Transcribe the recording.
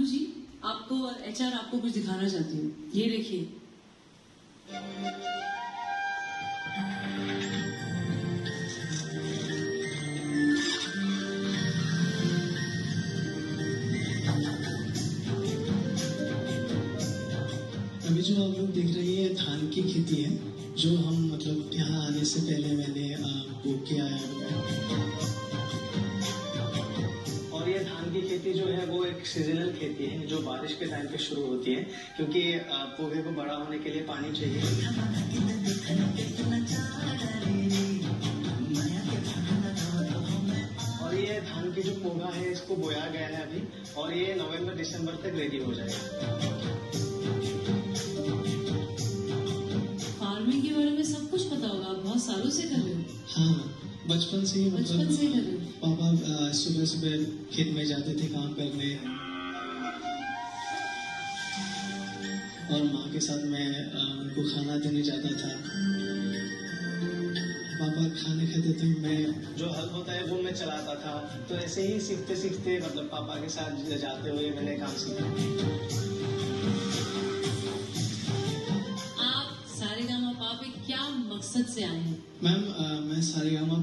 भानु जी, आपको एचआर आपको कुछ दिखाना चाहती हूँ, ये देखिए। अभी जो आप लोग देख रहे हैं धान की खेती है, जो हम मतलब यहाँ आने से पहले मैंने बो के आया हूँ। और ये धान की खेती जो है वो एक सीजनल खेती है जो बारिश के टाइम पे शुरू होती है, क्योंकि पौधे को बड़ा होने के लिए पानी चाहिए। और ये धान की जो पौधा है इसको बोया गया है अभी, और ये नवंबर दिसंबर तक रेडी हो जाएगा। फार्मिंग के बारे में सब कुछ पता होगा, आप बहुत सालों से कर रहे हो। हाँ, बचपन से ही बचपन से कर रहे हो। पापा सुबह सुबह खेत में जाते थे काम करने, और माँ के साथ मैं उनको खाना देने जाता था। पापा खाने खाते थे, मैं जो हल होता है वो मैं चलाता था। तो ऐसे ही सीखते सीखते मतलब पापा के साथ जाते हुए मैंने काम सीखा। आप सारेगामापा पे क्या मकसद से आए हैं? मैम, मैं सारेगामा